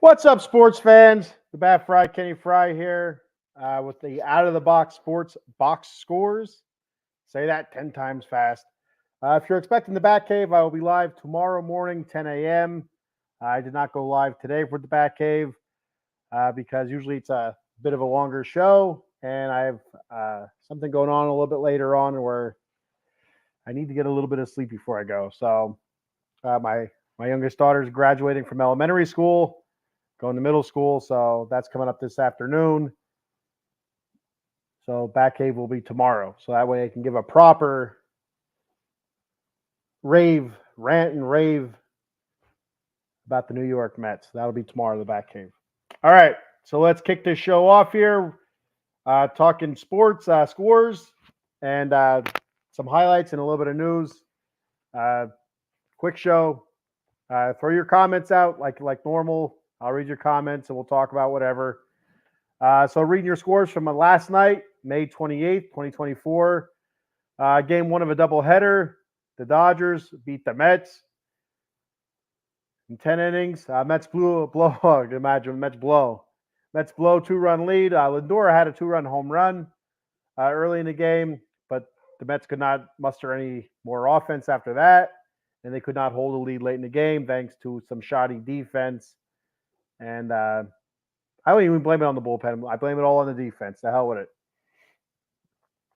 What's up, sports fans? The Bat Fry, Kenny Fry here with the Out of the Box Sports Box Scores. Say that 10 times fast. If you're expecting the Bat Cave, I will be live tomorrow morning, 10 a.m. I did not go live today for the Bat Cave because usually it's a bit of a longer show, and I have something going on a little bit later on where I need to get a little bit of sleep before I go. So my youngest daughter is graduating from elementary school, going to middle school, so that's coming up this afternoon. So Bat Cave will be tomorrow, so that way I can give a proper rant and rave about the New York Mets. That'll be tomorrow, the Bat Cave. All right, so let's kick this show off here, talking sports scores and some highlights and a little bit of news. Quick show. Throw your comments out like normal. I'll read your comments and we'll talk about whatever. So reading your scores from last night, May 28th, 2024. Game one of a doubleheader. The Dodgers beat the Mets in 10 innings. Mets blow. Imagine Mets blow. Mets blow 2-run lead. Lindor had a 2-run home run early in the game, but the Mets could not muster any more offense after that, and they could not hold a lead late in the game thanks to some shoddy defense. And I don't even blame it on the bullpen. I blame it all on the defense. The hell with it.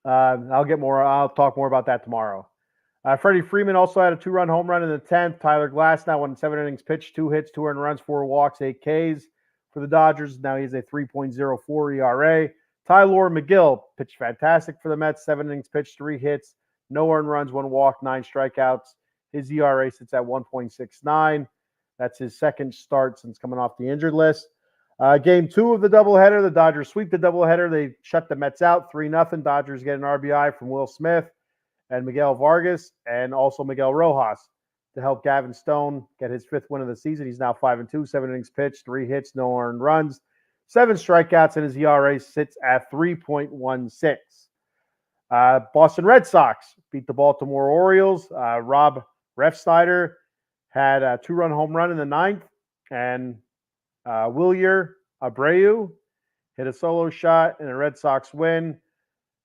I'll talk more about that tomorrow. Freddie Freeman also had a 2-run home run in the 10th. Tyler Glasnow won 7 innings pitched, 2 hits, 2 earned runs, 4 walks, 8 Ks for the Dodgers. Now he has a 3.04 ERA. Tylor Megill pitched fantastic for the Mets. 7 innings pitched, 3 hits, no earned runs, 1 walk, 9 strikeouts. His ERA sits at 1.69. That's his second start since coming off the injured list. Game 2 of the doubleheader, the Dodgers sweep the doubleheader. They shut the Mets out 3-0. Dodgers get an RBI from Will Smith and Miguel Vargas, and also Miguel Rojas to help Gavin Stone get his 5th win of the season. He's now 5-2, 7 innings pitched, 3 hits, no earned runs, 7 strikeouts, and his ERA sits at 3.16. Boston Red Sox beat the Baltimore Orioles. Rob Refsnyder had a 2-run home run in the 9th, and Wilyer Abreu hit a solo shot in a Red Sox win.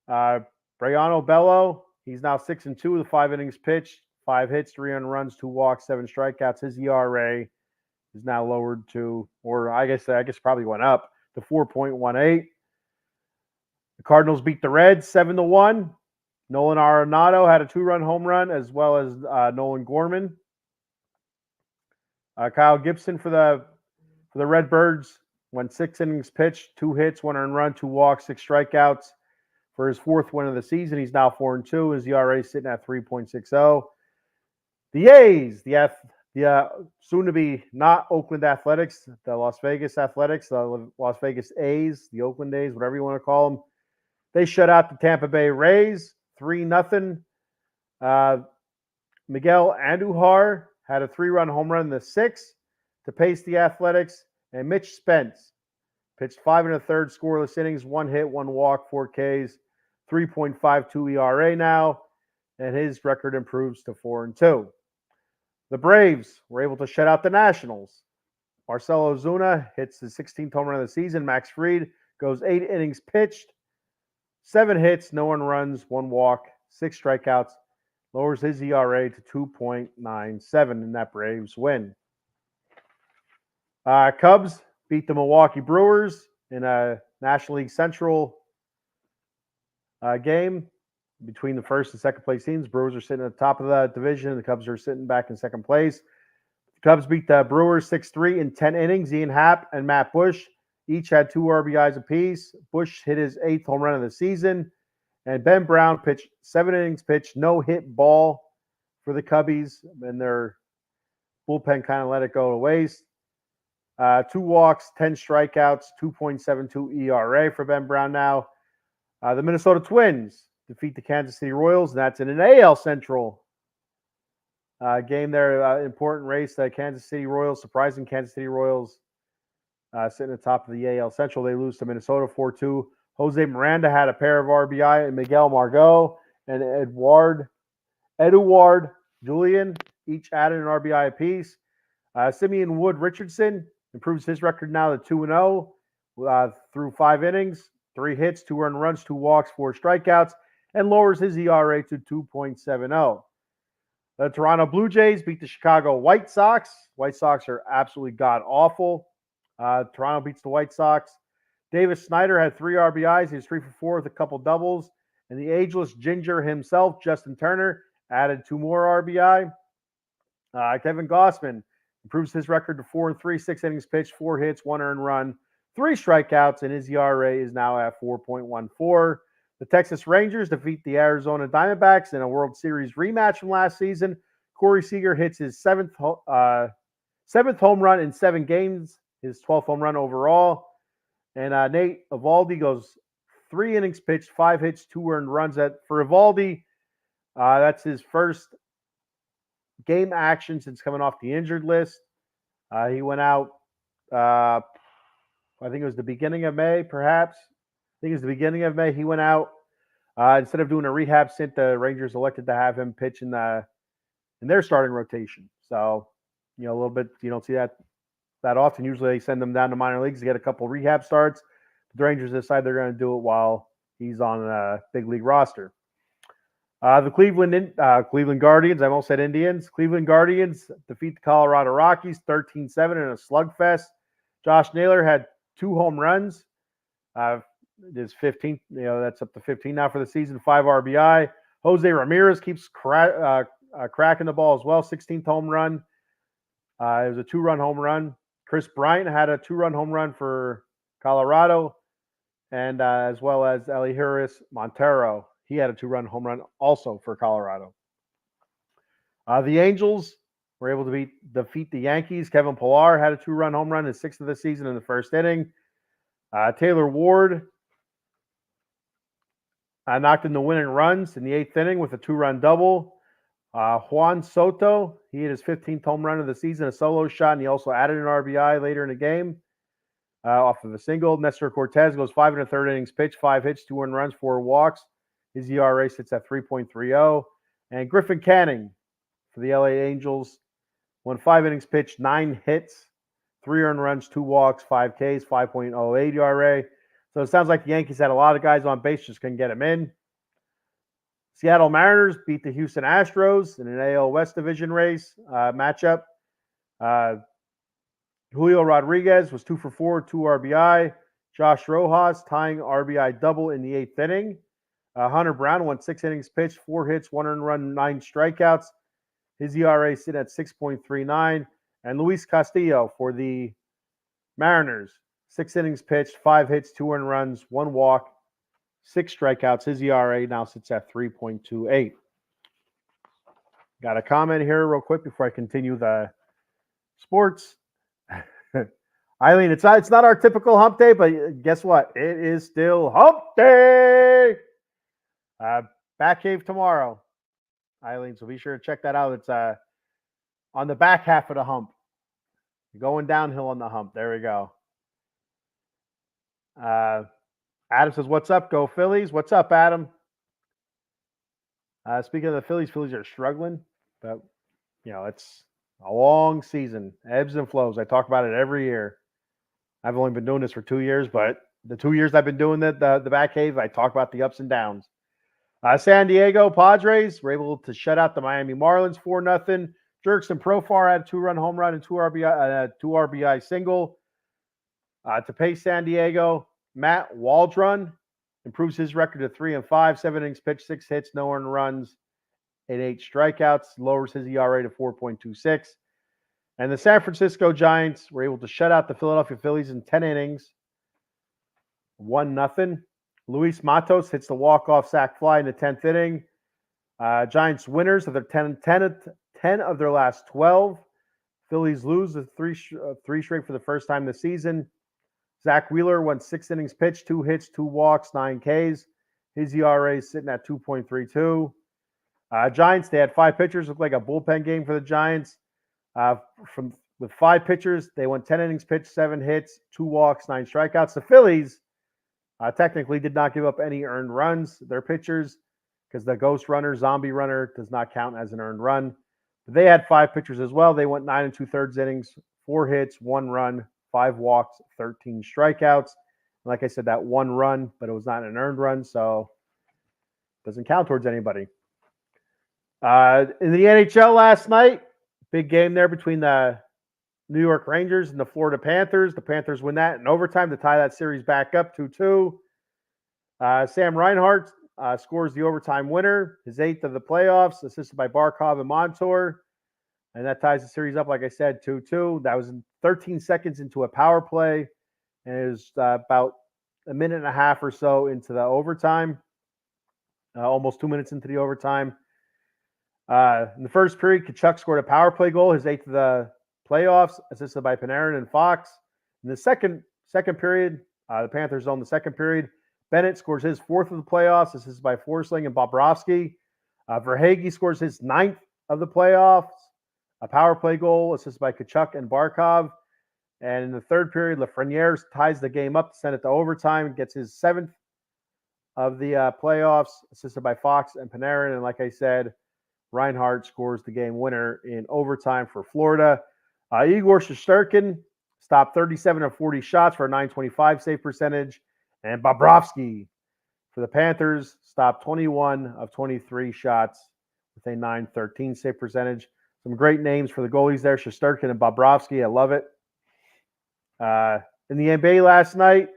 Briano Bello, he's now 6-2 with 5 innings pitched, 5 hits, 3 earned runs, 2 walks, 7 strikeouts. His ERA is now lowered to, or I guess probably went up to 4.18. The Cardinals beat the Reds 7-1. Nolan Arenado had a 2-run home run, as well as Nolan Gorman. Kyle Gibson for the Redbirds went 6 innings pitched, 2 hits, 1 earned run, 2 walks, 6 strikeouts for his 4th win of the season. He's now 4-2. His ERA is sitting at 3.60. The A's, the soon-to-be not Oakland Athletics, the Las Vegas Athletics, the Las Vegas A's, the Oakland A's, whatever you want to call them. They shut out the Tampa Bay Rays 3-0. Miguel Andujar had a 3-run home run in the 6th to pace the Athletics, and Mitch Spence pitched 5 1/3 scoreless innings, 1 hit, 1 walk, 4 Ks, 3.52 ERA now, and his record improves to 4-2. The Braves were able to shut out the Nationals. Marcell Ozuna hits his 16th home run of the season. Max Fried goes 8 innings pitched, 7 hits, no earned runs, 1 walk, 6 strikeouts, lowers his ERA to 2.97 in that Braves win. Cubs beat the Milwaukee Brewers in a National League Central game between the first and second place teams. Brewers are sitting at the top of the division. The Cubs are sitting back in second place. The Cubs beat the Brewers 6-3 in 10 innings. Ian Happ and Matt Bush each had 2 RBIs apiece. Bush hit his 8th home run of the season. And Ben Brown pitched 7 innings pitched, no hit ball for the Cubbies. And their bullpen kind of let it go to waste. 2 walks, 10 strikeouts, 2.72 ERA for Ben Brown now. The Minnesota Twins defeat the Kansas City Royals, and that's in an AL Central game there. Important race. The Kansas City Royals, surprising Kansas City Royals sitting at the top of the AL Central. They lose to Minnesota 4-2. Jose Miranda had a pair of RBI, and Miguel Margot and Eduard Julian each added an RBI apiece. Simeon Wood Richardson improves his record now to 2-0 through 5 innings, 3 hits, 2 earned runs, 2 walks, 4 strikeouts, and lowers his ERA to 2.70. The Toronto Blue Jays beat the Chicago White Sox. White Sox are absolutely god-awful. Toronto beats the White Sox. Davis Snyder had 3 RBIs. He was 3 for 4 with a couple doubles. And the ageless ginger himself, Justin Turner, added 2 more RBI. Kevin Gausman improves his record to 4-3, 6 innings pitched, 4 hits, 1 earned run, 3 strikeouts, and his ERA is now at 4.14. The Texas Rangers defeat the Arizona Diamondbacks in a World Series rematch from last season. Corey Seager hits his seventh home run in 7 games, his 12th home run overall. And Nate Eovaldi goes 3 innings pitched, 5 hits, 2 earned runs. For Eovaldi, that's his first game action since coming off the injured list. He went out, I think it was the beginning of May, perhaps. I think it was the beginning of May. He went out. Instead of doing a rehab stint, the Rangers elected to have him pitch in their starting rotation. So, a little bit, you don't see that often. Usually they send them down to minor leagues to get a couple rehab starts. The Rangers decide they're going to do it while he's on a big league roster. The Cleveland Guardians, I almost said Indians. Cleveland Guardians defeat the Colorado Rockies 13-7 in a slugfest. Josh Naylor had 2 home runs. His 15th, that's up to 15 now for the season, 5 RBI. Jose Ramirez keeps cracking the ball as well, 16th home run. It was a 2-run home run. Chris Bryant had a 2-run home run for Colorado, and as well as Elihuris Montero. He had a 2-run home run also for Colorado. The Angels were able to defeat the Yankees. Kevin Pillar had a 2-run home run, his 6th of the season in the first inning. Taylor Ward knocked in the winning runs in the 8th inning with a 2-run double. Juan Soto, he hit his 15th home run of the season, a solo shot, and he also added an RBI later in the game off of a single. Nestor Cortez goes 5 1/3 innings pitched, 5 hits, 2 earned runs, 4 walks. His ERA sits at 3.30. And Griffin Canning for the LA Angels won 5 innings pitched, 9 hits, 3 earned runs, 2 walks, 5 Ks, 5.08 ERA. So it sounds like the Yankees had a lot of guys on base, just couldn't get them in. Seattle Mariners beat the Houston Astros in an AL West Division race matchup. Julio Rodriguez was 2 for 4, 2 RBI. Josh Rojas tying RBI double in the 8th inning. Hunter Brown won 6 innings pitched, 4 hits, 1 earned run, 9 strikeouts. His ERA sit at 6.39. And Luis Castillo for the Mariners, 6 innings pitched, 5 hits, 2 earned runs, 1 walk, 6 strikeouts. His ERA now sits at 3.28. Got a comment here real quick before I continue the sports. Eileen, it's not our typical hump day, but guess what? It is still hump day. Bat cave tomorrow, Eileen, so be sure to check that out. It's on the back half of the hump. You're going downhill on the hump. There we go. Adam says, what's up? Go Phillies. What's up, Adam? Speaking of the Phillies are struggling, but, it's a long season, ebbs and flows. I talk about it every year. I've only been doing this for 2 years, but the 2 years I've been doing the back cave, I talk about the ups and downs. San Diego Padres were able to shut out the Miami Marlins 4-0. Jurickson Profar had a 2-run home run and 2 RBI single. To pace San Diego, Matt Waldron improves his record to 3-5, 7 innings pitched, 6 hits, no earned runs, and 8 strikeouts, lowers his ERA to 4.26. And the San Francisco Giants were able to shut out the Philadelphia Phillies in 10 innings, 1-0. Luis Matos hits the walk-off sac fly in the 10th inning. Giants winners of their 10 of their last 12. Phillies lose the three straight for the first time this season. Zach Wheeler won 6 innings pitched, 2 hits, 2 walks, 9 Ks. His ERA is sitting at 2.32. Giants, they had 5 pitchers. Looked like a bullpen game for the Giants. With 5 pitchers, they went 10 innings pitched, 7 hits, 2 walks, 9 strikeouts. The Phillies technically did not give up any earned runs. Their pitchers, because the ghost runner, zombie runner, does not count as an earned run. But they had 5 pitchers as well. They went 9 2/3 innings, 4 hits, 1 run, 5 walks, 13 strikeouts. Like I said, that 1 run, but it was not an earned run, so it doesn't count towards anybody. In the NHL last night, big game there between the New York Rangers and the Florida Panthers. The Panthers win that in overtime to tie that series back up 2-2. Sam Reinhart scores the overtime winner, his 8th of the playoffs, assisted by Barkov and Montour. And that ties the series up, like I said, 2-2. That was 13 seconds into a power play. And it was about a minute and a half or so into the overtime, almost 2 minutes into the overtime. In the first period, Tkachuk scored a power play goal, his 8th of the playoffs, assisted by Panarin and Fox. In the second period, the Panthers own the second period. Bennett scores his 4th of the playoffs, assisted by Forsling and Bobrovsky. Verhaeghe scores his 9th of the playoffs, a power play goal, assisted by Tkachuk and Barkov. And in the third period, Lafreniere ties the game up to send it to overtime, gets his 7th of the playoffs, assisted by Fox and Panarin. And like I said, Reinhart scores the game winner in overtime for Florida. Igor Shesterkin stopped 37 of 40 shots for a .925 save percentage. And Bobrovsky for the Panthers stopped 21 of 23 shots with a .913 save percentage. Some great names for the goalies there, Shesterkin and Bobrovsky. I love it. In the NBA last night,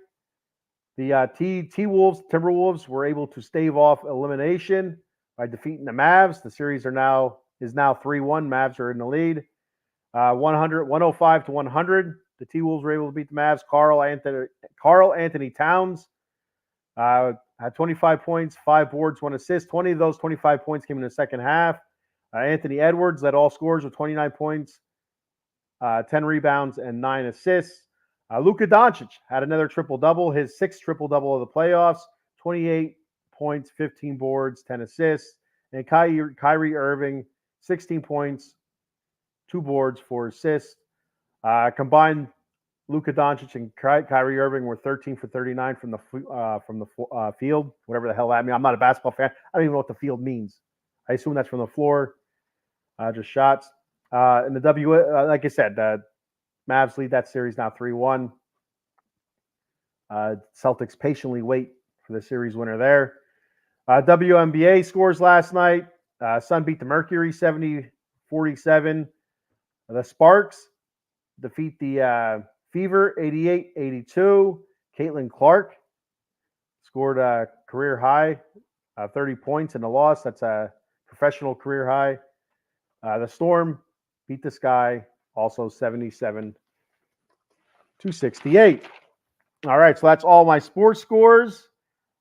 the Timberwolves were able to stave off elimination by defeating the Mavs. The series is now 3-1. Mavs are in the lead. 105-100. The T-Wolves were able to beat the Mavs. Karl Anthony Towns had 25 points, 5 boards, 1 assist. 20 of those 25 points came in the second half. Anthony Edwards led all scorers with 29 points, 10 rebounds, and 9 assists. Luka Doncic had another triple-double, his 6th triple-double of the playoffs, 28 points, 15 boards, 10 assists. And Kyrie Irving, 16 points, 2 boards, 4 assists. Combined, Luka Doncic and Kyrie Irving were 13 for 39 from the field, whatever the hell that means. I'm not a basketball fan. I don't even know what the field means. I assume that's from the floor, just shots. In the like I said, the Mavs lead that series now 3-1. Celtics patiently wait for the series winner there. WNBA scores last night. Sun beat the Mercury 70-47. The Sparks defeat the Fever 88-82. Caitlin Clark scored a career high, 30 points in the loss. That's a professional career high. The Storm beat the Sky, also 77-68. All right, so that's all my sports scores.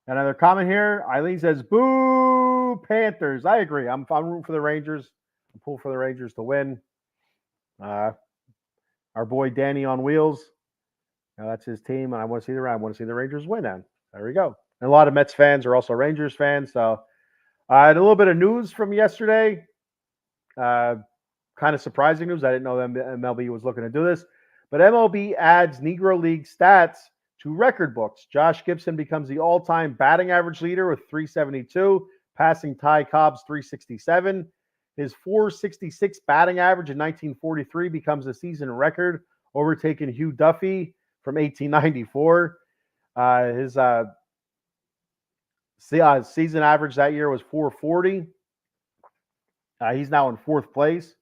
Another comment here. Eileen says, "Boo, Panthers." I agree. I'm rooting for the Rangers. I'm pulling for the Rangers to win. Our boy Danny on Wheels. That's his team, and I want to see the Rangers win. Then there we go. And a lot of Mets fans are also Rangers fans. So I had a little bit of news from yesterday. Kind of surprising news. I didn't know that MLB was looking to do this, but MLB adds Negro League stats to record books. Josh Gibson becomes the all-time batting average leader with 372, passing Ty Cobb's 367. His 466 batting average in 1943 becomes a season record, overtaking Hugh Duffy from 1894. His season average that year was 440. He's now in 4th place.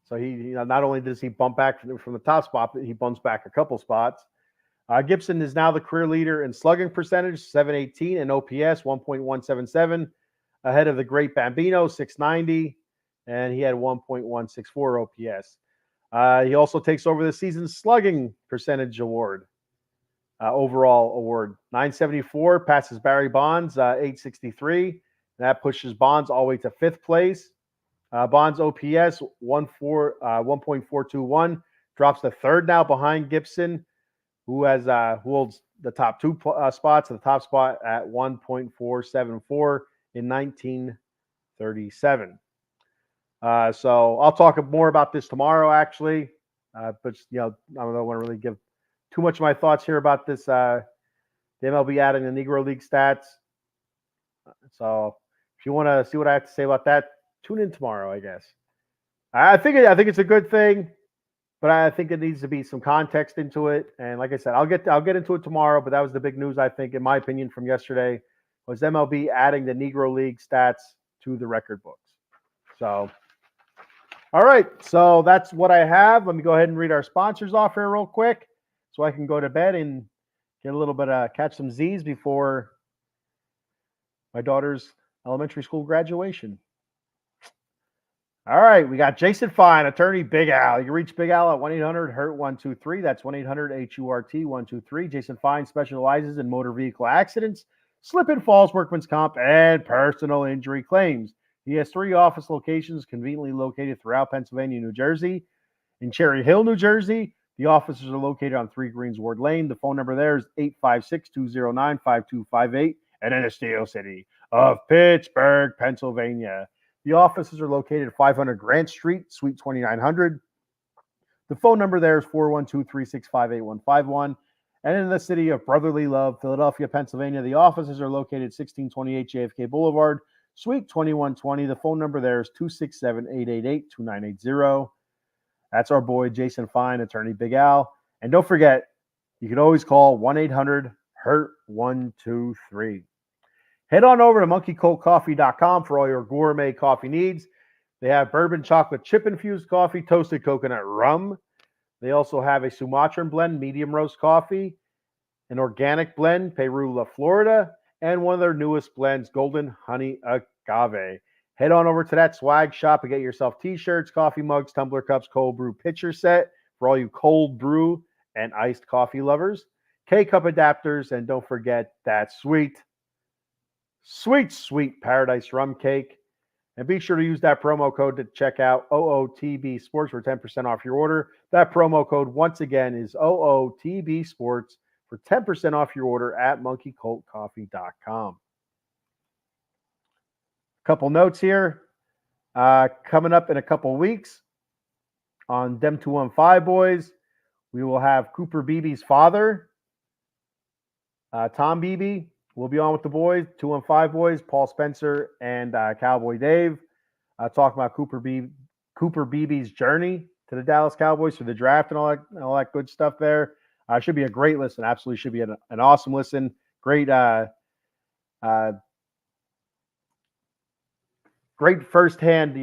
So he not only does he bump back from the top spot, but he bumps back a couple spots. Gibson is now the career leader in slugging percentage, 718, and OPS, 1.177, ahead of the great Bambino, 690, and he had 1.164 OPS. He also takes over the season's slugging percentage award, overall award. 974, passes Barry Bonds, 863. That pushes Bonds all the way to 5th place. Bonds OPS, 1.421, drops to 3rd now behind Gibson, who holds the top 2 spots. The top spot at 1.474 in 1937. So I'll talk more about this tomorrow, actually. But I don't want to really give too much of my thoughts here about this. The MLB adding the Negro League stats. So if you want to see what I have to say about that, tune in tomorrow, I guess. I think it's a good thing. but I think it needs to be some context into it. And like I said, I'll get into it tomorrow. But that was the big news, I think, in my opinion, from yesterday, was MLB adding the Negro League stats to the record books. So, all right, so that's what I have. Let me go ahead and read our sponsors off here real quick, so I can go to bed and get a little bit catch some Z's before my daughter's elementary school graduation. All right, we got Jason Fine, attorney Big Al. You can reach Big Al at 1-800-HURT-123. That's 1-800-HURT-123. Jason Fine specializes in motor vehicle accidents, slip and falls, workman's comp, and personal injury claims. He has 3 office locations conveniently located throughout Pennsylvania and New Jersey. In Cherry Hill, New Jersey, the offices are located on 3 Greensward Lane. The phone number there is 856-209-5258. And in the Steel City of Pittsburgh, Pennsylvania, the offices are located at 500 Grant Street, Suite 2900. The phone number there is 412-365-8151. And in the city of brotherly love, Philadelphia, Pennsylvania, the offices are located at 1628 JFK Boulevard, Suite 2120. The phone number there is 267-888-2980. That's our boy, Jason Fine, attorney Big Al. And don't forget, you can always call 1-800-HURT-123. Head on over to monkeycoldcoffee.com for all your gourmet coffee needs. They have bourbon chocolate chip infused coffee, toasted coconut rum. They also have a Sumatran blend, medium roast coffee, an organic blend, Perula, Florida, and one of their newest blends, Golden Honey Agave. Head on over to that swag shop and get yourself t-shirts, coffee mugs, tumbler cups, cold brew pitcher set for all you cold brew and iced coffee lovers, K-cup adapters, and don't forget that sweet Paradise rum cake. And be sure to use that promo code to check out OOTB Sports for 10% off your order. That promo code, once again, is OOTB Sports for 10% off your order at monkeycoltcoffee.com. Couple notes here. Coming up in a couple weeks on Dem 215 Boys, we will have Cooper Beebe's father, Tom Beebe, will be on with the boys, 215 Boys, Paul Spencer and Cowboy Dave, talking about Cooper Beebe's journey to the Dallas Cowboys through the draft and all that good stuff there. Should be a great listen. Absolutely should be an awesome listen. Great great firsthand,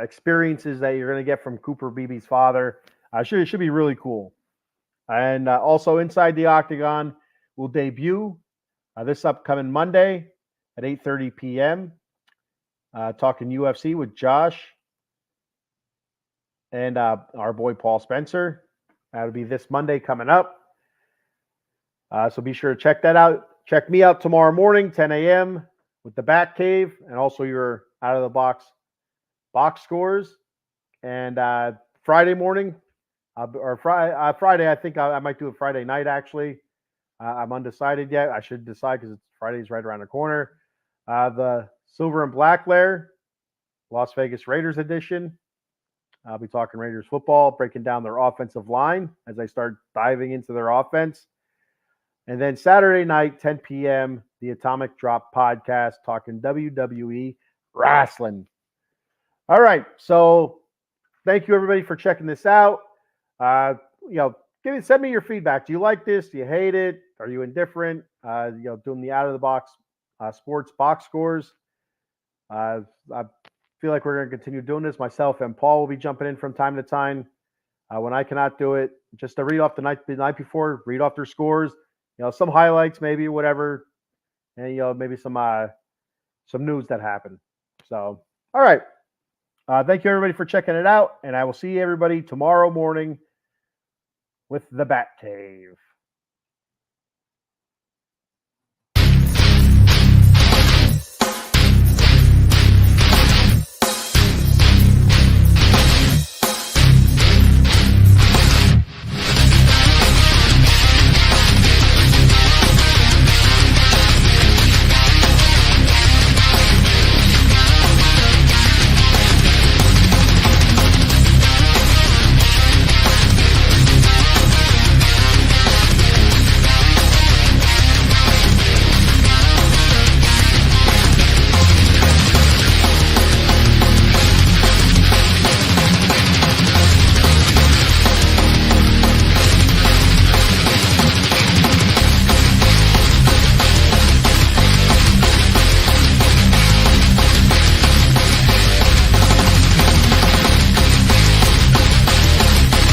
experiences that you're going to get from Cooper Beebe's father. Should be really cool. And also Inside the Octagon will debut this upcoming Monday at 8:30 p.m. Talking UFC with Josh and our boy Paul Spencer. That'll be this Monday coming up. So be sure to check that out. Check me out tomorrow morning, 10 a.m. with the Bat Cave and also your out of the box scores. And Friday morning, or Friday, I think I might do it Friday night actually. I'm undecided yet. I should decide because Friday's right around the corner. The Silver and Black Lair, Las Vegas Raiders edition. I'll be talking Raiders football, breaking down their offensive line as I start diving into their offense. And then Saturday night, 10 p.m., the Atomic Drop podcast, talking WWE wrestling. All right, so thank you everybody for checking this out. Send me your feedback. Do you like this? Do you hate it? Are you indifferent? Doing the out of the box sports box scores. I feel like we're going to continue doing this. Myself and Paul will be jumping in from time to time when I cannot do it. Just to read off the night before, read off their scores. Some highlights, maybe whatever, and maybe some news that happened. So, all right. Thank you everybody for checking it out, and I will see everybody tomorrow morning with the Bat Cave.